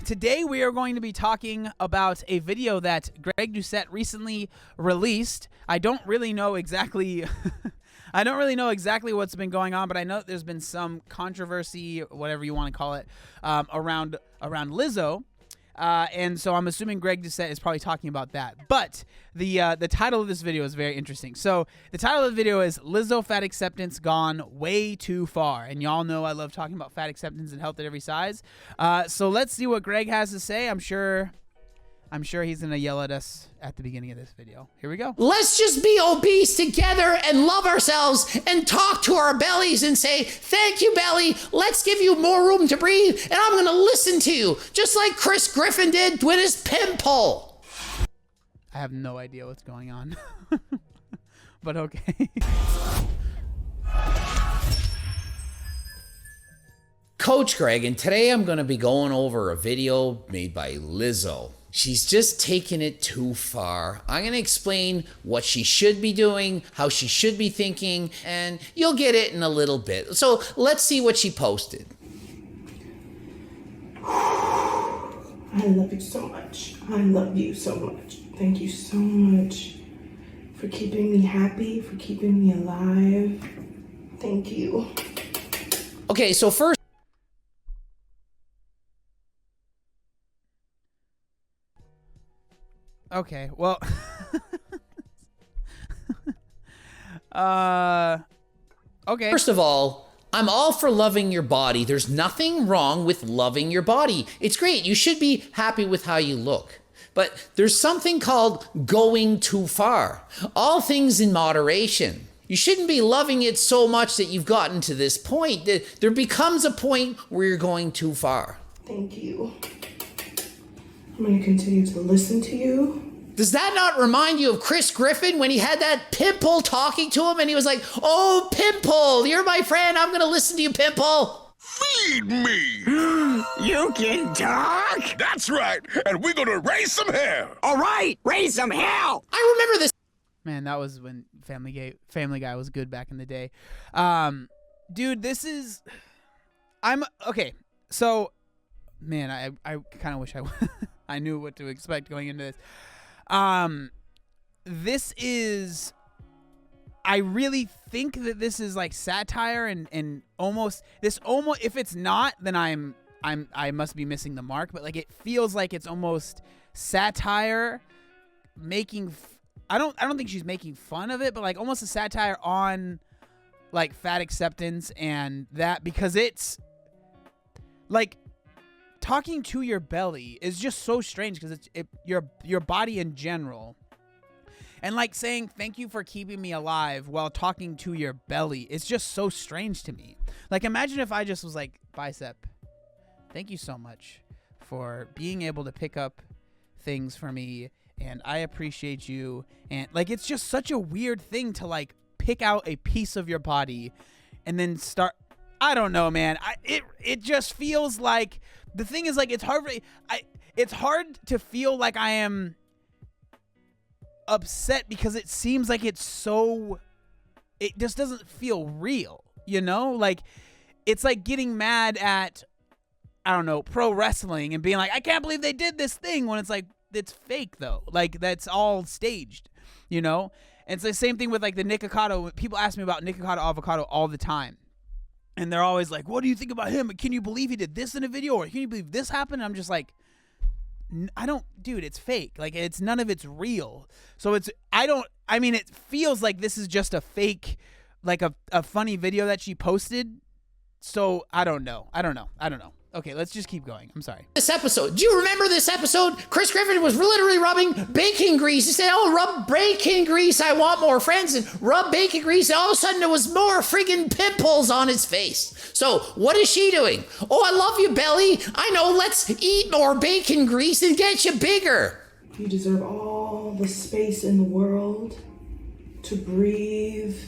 today we are going to be talking about a video that Greg Doucette recently released. I don't really know exactly what's been going on, but I know that there's been some controversy, whatever you want to call it, around Lizzo. And so I'm assuming Greg Doucette is probably talking about that. But the title of this video is very interesting. So the title of the video is Lizzo Fat Acceptance Gone Way Too Far. And y'all know I love talking about fat acceptance and health at every size. So let's see what Greg has to say. I'm sure he's going to yell at us at the beginning of this video. Here we go. Let's just be obese together and love ourselves and talk to our bellies and say, thank you, belly. Let's give you more room to breathe. And I'm going to listen to you, just like Chris Griffin did with his pimple. I have no idea what's going on. But okay. Coach Greg, and today I'm going to be going over a video made by Lizzo. She's just taking it too far. I'm going to explain what she should be doing, how she should be thinking, and you'll get it in a little bit. So let's see what she posted. I love you so much. I love you so much. Thank you so much for keeping me happy, for keeping me alive. Thank you. Okay, so first, okay, well, okay. First of all, I'm all for loving your body. There's nothing wrong with loving your body. It's great. You should be happy with how you look. But there's something called going too far. All things in moderation. You shouldn't be loving it so much that you've gotten to this point. There becomes a point where you're going too far. Thank you. I'm going to continue to listen to you. Does that not remind you of Chris Griffin when he had that pimple talking to him and he was like, oh, Pimple, you're my friend. I'm going to listen to you, Pimple. Feed me! You can talk? That's right, and we're gonna raise some hell! All right, raise some hell! I remember this. Man, that was when Family Guy was good back in the day. Dude, okay, so, man, I kind of wish I knew what to expect going into this. I really think that this is like satire and almost if it's not, then I must be missing the mark, but like it feels like it's almost satire I don't think she's making fun of it, but like almost a satire on like fat acceptance and that, because it's like talking to your belly is just so strange because it's your body in general. And like saying thank you for keeping me alive while talking to your belly, it's just so strange to me. Like imagine if I just was like, bicep, thank you so much for being able to pick up things for me, and I appreciate you. And like it's just such a weird thing to like pick out a piece of your body and then start. I don't know, man. It just feels like the thing is like it's hard to feel like I am upset because it seems like it just doesn't feel real, you know? Like it's like getting mad at, I don't know, pro wrestling and being like, I can't believe they did this thing, when it's like it's fake though. Like that's all staged, you know? And it's the same thing with like the Nikocado. People ask me about Nikocado avocado all the time. And they're always like, what do you think about him? Can you believe he did this in a video? Or can you believe this happened? And I'm just like, dude, it's fake. Like none of it's real. So it feels like this is just a fake, like a funny video that she posted. So I don't know. Okay, let's just keep going. I'm sorry. This episode. Do you remember this episode? Chris Griffin was literally rubbing bacon grease. He said, oh, rub bacon grease. I want more friends. And rub bacon grease. And all of a sudden, there was more friggin' pimples on his face. So what is she doing? Oh, I love you, belly. I know. Let's eat more bacon grease and get you bigger. You deserve all the space in the world to breathe,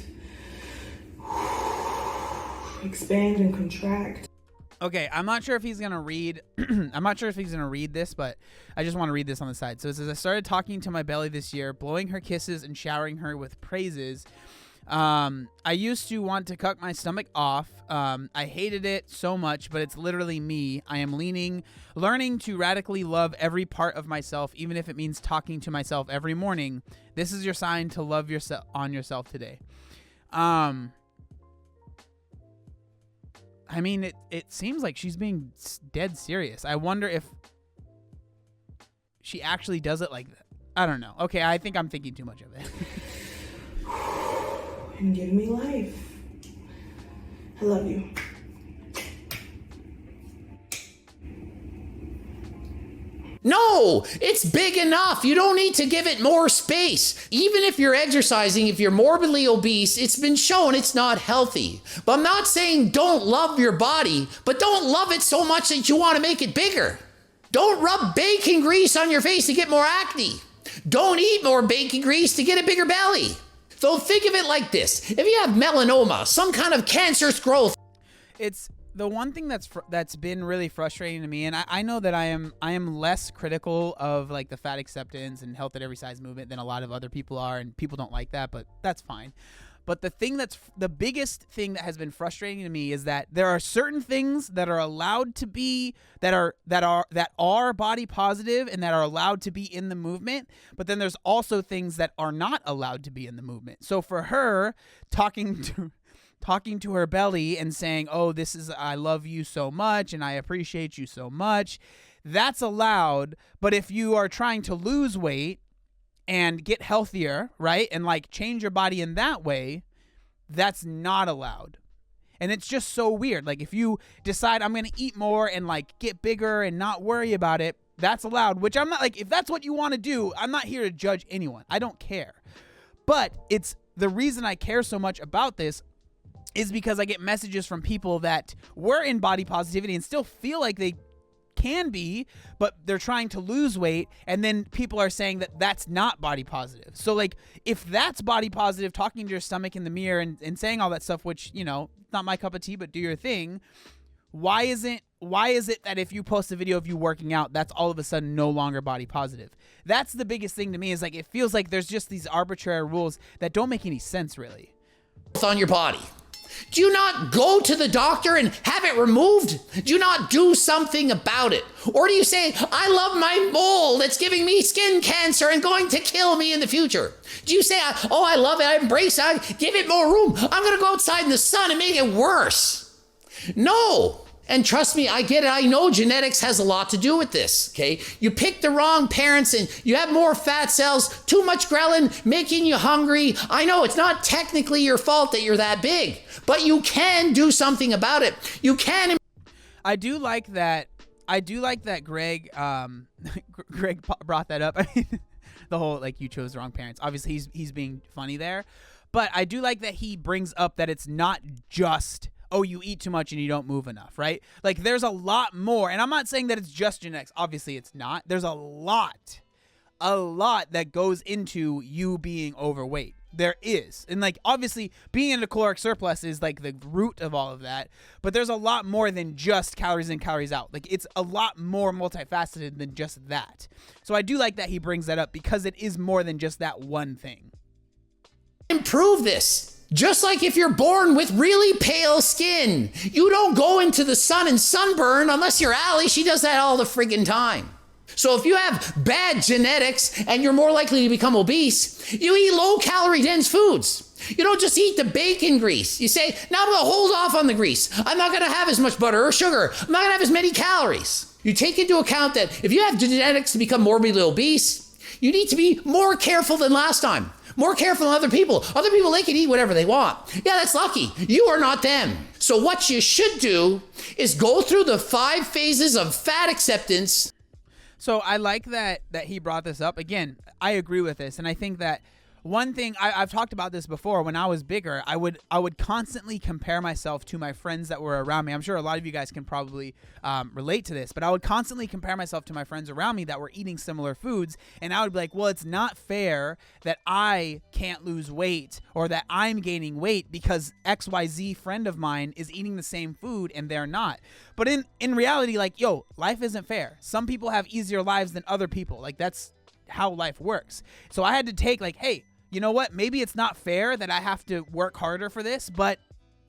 expand and contract. Okay, I'm not sure if he's gonna read. I'm not sure if he's gonna read this, but I just want to read this on the side. So it says, I started talking to my belly this year, blowing her kisses and showering her with praises. I used to want to cut my stomach off. I hated it so much, but it's literally me. I am learning to radically love every part of myself, even if it means talking to myself every morning. This is your sign to love yourself today. I mean, it seems like she's being dead serious. I wonder if she actually does it like that. I don't know. Okay, I think I'm thinking too much of it. And give me life. I love you. No, it's big enough. You don't need to give it more space. Even if you're exercising, if you're morbidly obese, it's been shown it's not healthy. But I'm not saying don't love your body, but don't love it so much that you want to make it bigger. Don't rub bacon grease on your face to get more acne. Don't eat more bacon grease to get a bigger belly. So think of it like this. If you have melanoma, some kind of cancerous growth. It's the one thing that's been really frustrating to me, and I know that I am less critical of like the fat acceptance and health at every size movement than a lot of other people are, and people don't like that, but that's fine. But the biggest thing that has been frustrating to me is that there are certain things that are allowed to be that are body positive and that are allowed to be in the movement, but then there's also things that are not allowed to be in the movement. So for her, talking to her belly and saying, "Oh, I love you so much and I appreciate you so much," that's allowed. But if you are trying to lose weight and get healthier, right, and like change your body in that way, that's not allowed. And it's just so weird. Like if you decide I'm going to eat more and like get bigger and not worry about it, that's allowed, which I'm not like, if that's what you want to do, I'm not here to judge anyone. I don't care. But it's the reason I care so much about this is because I get messages from people that were in body positivity and still feel like they can be, but they're trying to lose weight, and then people are saying that that's not body positive. So like if that's body positive, talking to your stomach in the mirror and saying all that stuff, which, you know, not my cup of tea, but do your thing, why is it that if you post a video of you working out, that's all of a sudden no longer body positive? That's the biggest thing to me, is like it feels like there's just these arbitrary rules that don't make any sense really. On your body. Do you not go to the doctor and have it removed? Do you not do something about it? Or do you say, I love my mole that's giving me skin cancer and going to kill me in the future? Do you say, oh, I love it, I embrace it, give it more room, I'm going to go outside in the sun and make it worse? No. And trust me, I get it. I know genetics has a lot to do with this, okay? You pick the wrong parents and you have more fat cells, too much ghrelin, making you hungry. I know it's not technically your fault that you're that big, but you can do something about it. You can. I do like that Greg, Greg brought that up. I mean, the whole, like, you chose the wrong parents. Obviously, he's being funny there. But I do like that he brings up that it's not just, oh, you eat too much and you don't move enough, right? Like, there's a lot more. And I'm not saying that it's just genetics. Obviously, it's not. There's a lot that goes into you being overweight. There is. And, like, obviously, being in a caloric surplus is, like, the root of all of that. But there's a lot more than just calories in, calories out. Like, it's a lot more multifaceted than just that. So I do like that he brings that up, because it is more than just that one thing. Improve this. Just like if you're born with really pale skin, you don't go into the sun and sunburn unless you're Allie. She does that all the friggin' time. So if you have bad genetics and you're more likely to become obese, you eat low-calorie dense foods. You don't just eat the bacon grease. You say, now I'm going to hold off on the grease. I'm not going to have as much butter or sugar. I'm not going to have as many calories. You take into account that if you have genetics to become morbidly obese, you need to be more careful than last time. More careful than other people. Other people, they can eat whatever they want. Yeah, that's lucky. You are not them. So what you should do is go through the 5 phases of fat acceptance. So I like that he brought this up. Again, I agree with this. And I think that one thing, I've talked about this before, when I was bigger, I would constantly compare myself to my friends that were around me. I'm sure a lot of you guys can probably relate to this, but I would constantly compare myself to my friends around me that were eating similar foods, and I would be like, well, it's not fair that I can't lose weight or that I'm gaining weight because XYZ friend of mine is eating the same food and they're not. But in reality, like, yo, life isn't fair. Some people have easier lives than other people. Like, that's how life works. So I had to take, like, hey, you know what? Maybe it's not fair that I have to work harder for this, but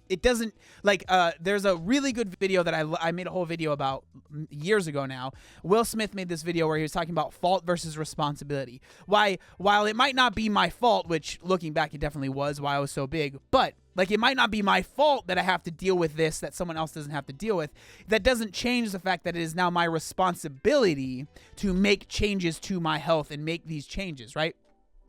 it doesn't, like, there's a really good video that I made a whole video about years ago now. Will Smith made this video where he was talking about fault versus responsibility. While it might not be my fault, which looking back it definitely was why I was so big, but like it might not be my fault that I have to deal with this that someone else doesn't have to deal with. That doesn't change the fact that it is now my responsibility to make changes to my health and make these changes, right?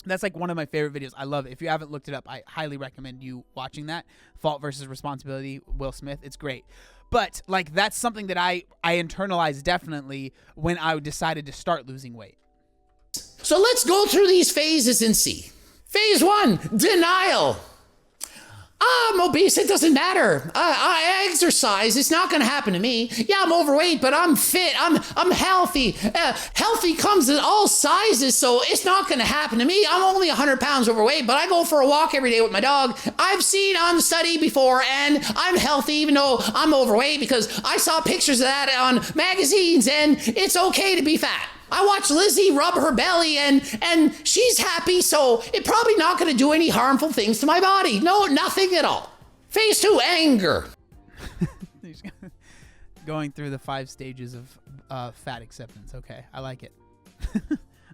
That's like one of my favorite videos. I love it. If you haven't looked it up, I highly recommend you watching that. Fault versus Responsibility, Will Smith. It's great. But like that's something that I internalized definitely when I decided to start losing weight. So let's go through these phases and see. Phase 1, denial. I'm obese, it doesn't matter. I exercise, it's not gonna happen to me. Yeah, I'm overweight, but I'm fit, I'm healthy. Healthy comes in all sizes, so it's not gonna happen to me. I'm only 100 pounds overweight, but I go for a walk every day with my dog. I've seen on the study before, and I'm healthy even though I'm overweight because I saw pictures of that on magazines, and it's okay to be fat. I watched Lizzie rub her belly and she's happy, so it's probably not going to do any harmful things to my body. No, nothing at all. Phase 2, anger. Going through the 5 stages of fat acceptance. Okay, I like it.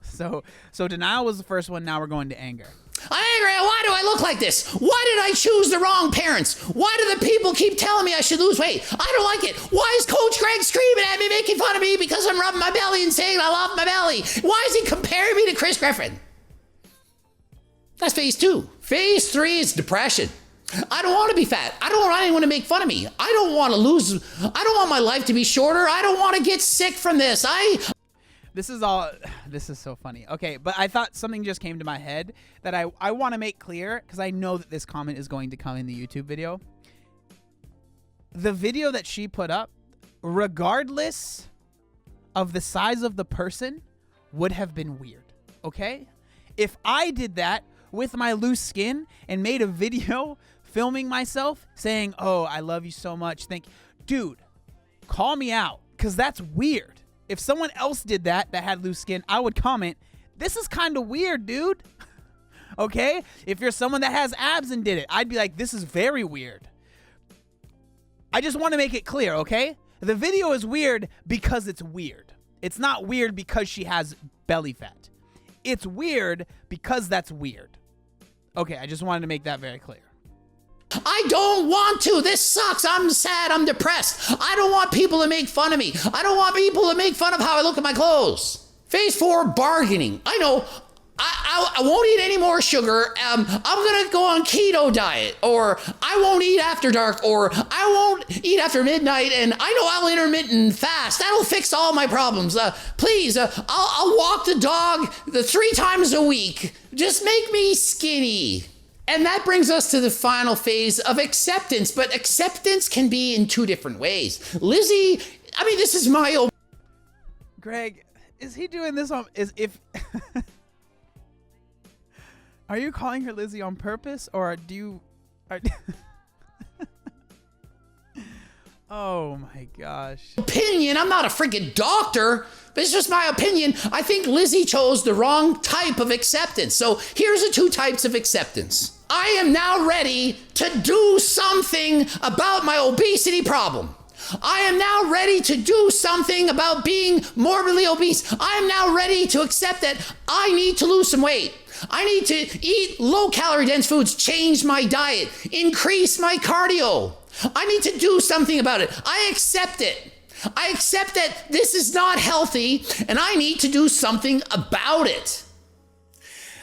So denial was the first one. Now we're going to anger. I'm angry. Why do I look like this? Why did I choose the wrong parents? Why do the people keep telling me I should lose weight? I don't like it. Why is Coach Greg screaming at me, making fun of me because I'm rubbing my belly and saying I love my belly? Why is he comparing me to Chris Griffin? That's phase 2. Phase 3 is depression. I don't want to be fat. I don't want anyone to make fun of me. I don't want to lose. I don't want my life to be shorter. I don't want to get sick from this. This is so funny. Okay, but I thought something just came to my head that I want to make clear because I know that this comment is going to come in the YouTube video. The video that she put up, regardless of the size of the person, would have been weird, okay? If I did that with my loose skin and made a video filming myself saying, oh, I love you so much, dude, call me out because that's weird. If someone else did that had loose skin, I would comment, this is kind of weird, dude. Okay? If you're someone that has abs and did it, I'd be like, this is very weird. I just want to make it clear, okay? The video is weird because it's weird. It's not weird because she has belly fat. It's weird because that's weird. Okay, I just wanted to make that very clear. I don't want to. This sucks. I'm sad. I'm depressed. I don't want people to make fun of me. I don't want people to make fun of how I look at my clothes. Phase 4, bargaining. I know. I won't eat any more sugar. I'm going to go on keto diet, or I won't eat after dark, or I won't eat after midnight, and I know I'll intermittent fast. That'll fix all my problems. Please, I'll walk the dog 3 times a week. Just make me skinny. And that brings us to the final phase of acceptance, but acceptance can be in 2 different ways. Lizzie, I mean, this is my... Greg, is he doing this on... Are you calling her Lizzie on purpose, or do you... Oh my gosh. Opinion, I'm not a freaking doctor, but it's just my opinion. I think Lizzie chose the wrong type of acceptance. So here's the 2 types of acceptance. I am now ready to do something about my obesity problem. I am now ready to do something about being morbidly obese. I am now ready to accept that I need to lose some weight. I need to eat low-calorie dense foods, change my diet, increase my cardio. I need to do something about it. I accept it. I accept that this is not healthy, and I need to do something about it.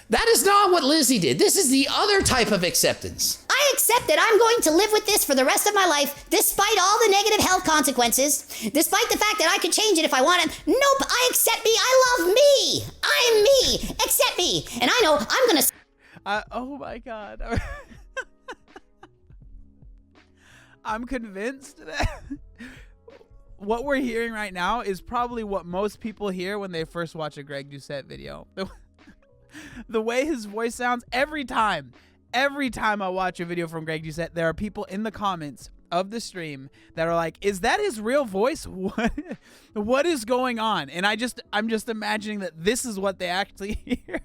That is not what Lizzie did. This is the other type of acceptance. I accept that I'm going to live with this for the rest of my life, despite all the negative health consequences, despite the fact that I could change it if I wanted. Nope, I accept me. I love me. I'm me. Accept me. And I know I'm going to... Oh my God. I'm convinced that what we're hearing right now is probably what most people hear when they first watch a Greg Doucette video. The way his voice sounds every time I watch a video from Greg Doucette, there are people in the comments of the stream that are like, is that his real voice? What is going on? And I'm just imagining that this is what they actually hear.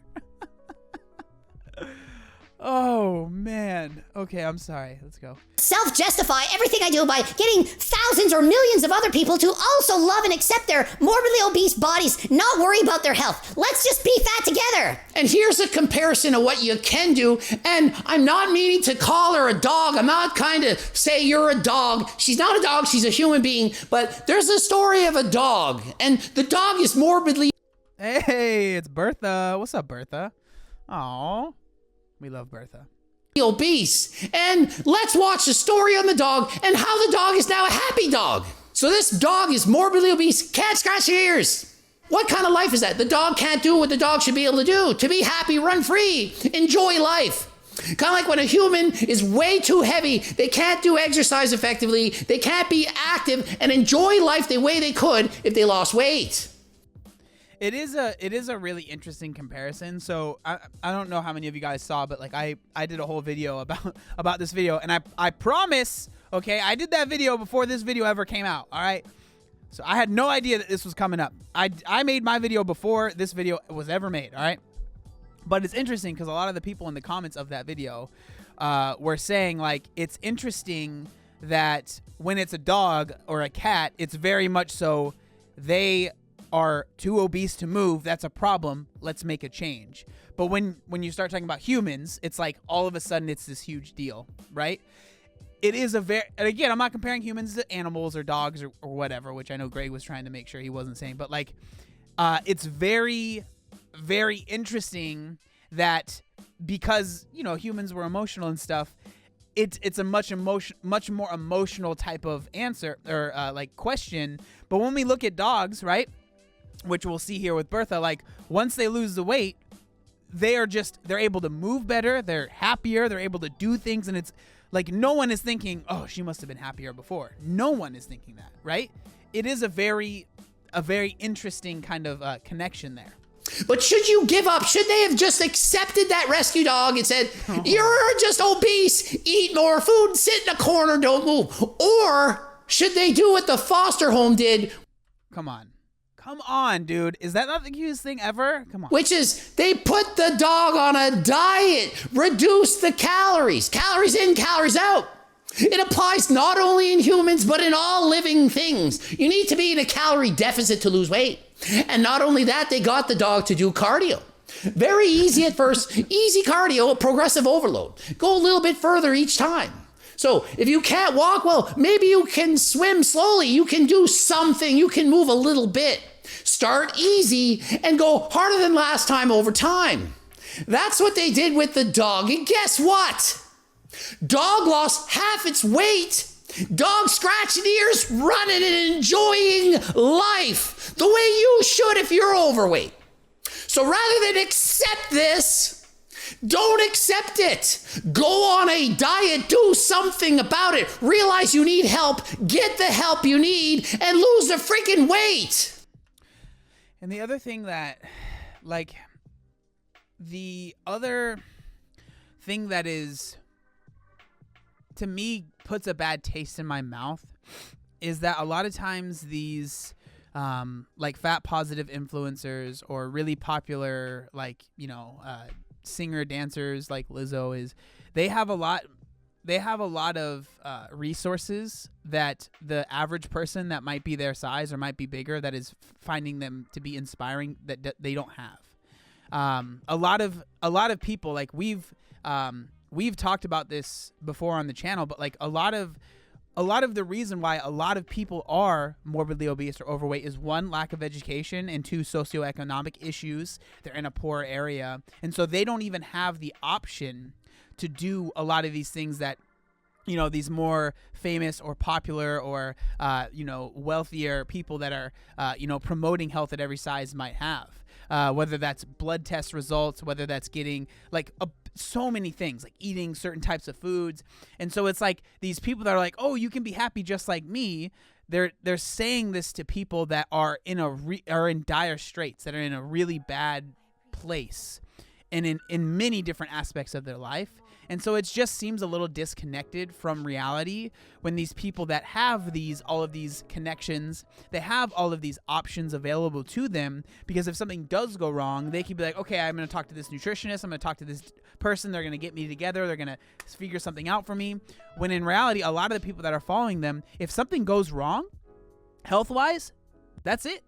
Oh man. Okay, I'm sorry. Let's go. Self-justify everything I do by getting thousands or millions of other people to also love and accept their morbidly obese bodies, not worry about their health. Let's just be fat together. And here's a comparison of what you can do. And I'm not meaning to call her a dog. I'm not kind of say you're a dog. She's not a dog. She's a human being. But there's a story of a dog. And the dog is morbidly... Hey, it's Bertha. What's up, Bertha? Aw. We love Bertha. obese. And let's watch the story on the dog and how the dog is now a happy dog. So this dog is morbidly obese, can't scratch your ears. What kind of life is that? The dog can't do what the dog should be able to do. To be happy, run free, enjoy life. Kind of like when a human is way too heavy, they can't do exercise effectively, they can't be active and enjoy life the way they could if they lost weight. It is a really interesting comparison. So I don't know how many of you guys saw, but like I did a whole video about this video, and I promise, okay, I did that video before this video ever came out. All right. So I had no idea that this was coming up. I made my video before this video was ever made. All right. But it's interesting because a lot of the people in the comments of that video were saying, like, it's interesting that when it's a dog or a cat, it's very much so they are too obese to move. That's a problem. Let's make a change. But when you start talking about humans, it's like all of a sudden it's this huge deal, right? It is a very, and again, I'm not comparing humans to animals or dogs or whatever, which I know Greg was trying to make sure he wasn't saying, but like, it's very, very interesting that because, you know, humans were emotional and stuff, it's a much more emotional type of answer or like question. But when we look at dogs, right, which we'll see here with Bertha, like once they lose the weight, they're able to move better, they're happier, they're able to do things, and it's like no one is thinking, oh, she must have been happier before. No one is thinking that, right? It is a very interesting kind of connection there. But should you give up? Should they have just accepted that rescue dog and said, you're just obese, eat more food, sit in a corner, don't move? Or should they do what the foster home did? Come on, dude. Is that not the cutest thing ever? Come on. Which is they put the dog on a diet, reduce the calories. Calories in, calories out. It applies not only in humans, but in all living things. You need to be in a calorie deficit to lose weight. And not only that, they got the dog to do cardio. Very easy at first, easy cardio, progressive overload. Go a little bit further each time. So if you can't walk, well, maybe you can swim slowly. You can do something. You can move a little bit. Start easy and go harder than last time over time. That's what they did with the dog. And guess what? Dog lost half its weight. Dog scratching ears, running and enjoying life the way you should if you're overweight. So rather than accept this, don't accept it. Go on a diet, do something about it. Realize you need help, get the help you need, and lose the freaking weight. And the other thing that, like, the other thing that is, to me, puts a bad taste in my mouth is that a lot of times these like fat positive influencers or really popular, like, you know, singer dancers like Lizzo is, they have a lot of resources that the average person that might be their size or might be bigger that is finding them to be inspiring that they don't have. A lot of people, like we've talked about this before on the channel, but like a lot of the reason why a lot of people are morbidly obese or overweight is one, lack of education, and two, socioeconomic issues. They're in a poor area, and so they don't even have the option to do a lot of these things that, you know, these more famous or popular or, you know, wealthier people that are, you know, promoting health at every size might have. Whether that's blood test results, whether that's getting like so many things, like eating certain types of foods. And so it's like these people that are like, oh, you can be happy just like me. They're saying this to people that are are in dire straits, that are in a really bad place and in many different aspects of their life. And so it just seems a little disconnected from reality when these people that have all of these connections, they have all of these options available to them, because if something does go wrong, they can be like, okay, I'm going to talk to this nutritionist, I'm going to talk to this person, they're going to get me together, they're going to figure something out for me. When in reality, a lot of the people that are following them, if something goes wrong, health-wise, that's it.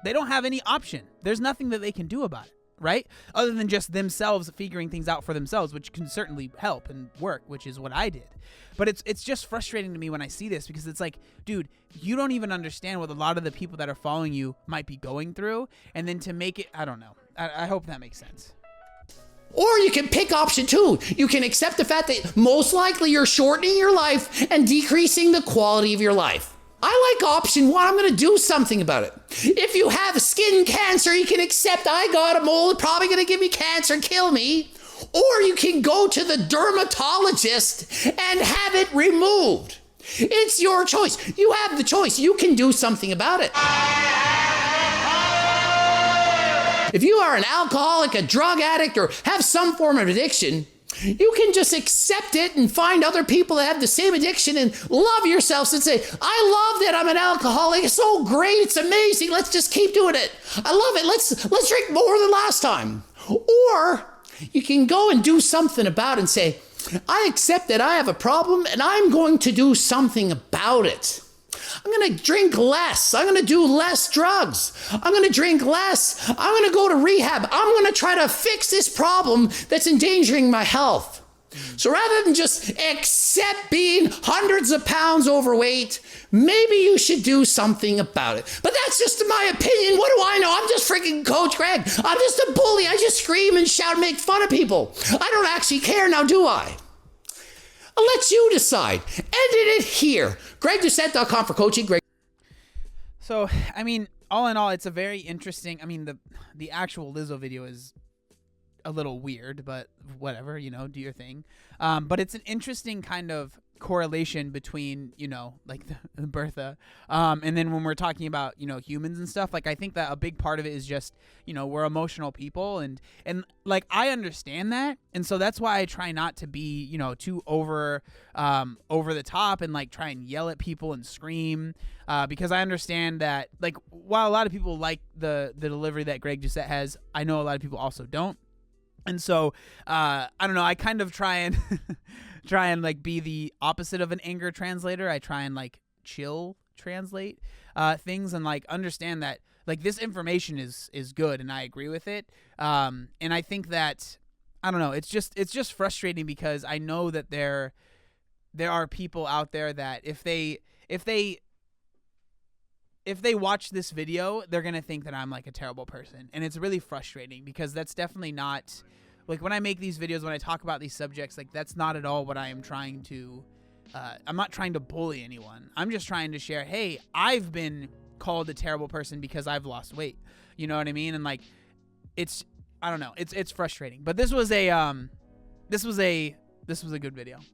They don't have any option. There's nothing that they can do about it. Right? Other than just themselves figuring things out for themselves, which can certainly help and work, which is what I did. But it's just frustrating to me when I see this, because it's like, dude, you don't even understand what a lot of the people that are following you might be going through. And then to make it, I don't know. I hope that makes sense. Or you can pick option 2. You can accept the fact that most likely you're shortening your life and decreasing the quality of your life. I like option 1. I'm going to do something about it. If you have skin cancer, you can accept I got a mole, probably going to give me cancer and kill me. Or you can go to the dermatologist and have it removed. It's your choice. You have the choice. You can do something about it. If you are an alcoholic, a drug addict, or have some form of addiction, you can just accept it and find other people that have the same addiction and love yourselves and say, I love that I'm an alcoholic. It's so great. It's amazing. Let's just keep doing it. I love it. Let's drink more than last time. Or you can go and do something about it and say, I accept that I have a problem and I'm going to do something about it. I'm going to drink less. I'm going to do less drugs. I'm going to drink less. I'm going to go to rehab. I'm going to try to fix this problem that's endangering my health. So rather than just accept being hundreds of pounds overweight, maybe you should do something about it. But that's just my opinion. What do I know? I'm just freaking Coach Greg. I'm just a bully. I just scream and shout and make fun of people. I don't actually care now, do I? I'll let you decide. Edit it here. GregDoucette.com for coaching. Greg. So, I mean, all in all, it's a very interesting, I mean, the actual Lizzo video is a little weird, but whatever, do your thing. But it's an interesting kind of correlation between, like the Bertha, and then when we're talking about, humans and stuff, like I think that a big part of it is just, we're emotional people, and like I understand that, and so that's why I try not to be, too over the top and like try and yell at people and scream, because I understand that, like, while a lot of people like the delivery that Greg Doucette has, I know a lot of people also don't. And so, I don't know, I kind of try and like be the opposite of an anger translator. I try and like chill translate things and like understand that like this information is good and I agree with it. And I think that, I don't know, it's just frustrating because I know that there are people out there that if they watch this video, they're going to think that I'm like a terrible person. And it's really frustrating because that's definitely not, like when I make these videos, when I talk about these subjects, like that's not at all what I am trying to, I'm not trying to bully anyone. I'm just trying to share, hey, I've been called a terrible person because I've lost weight. You know what I mean? And like, I don't know, it's frustrating. But this was a good video.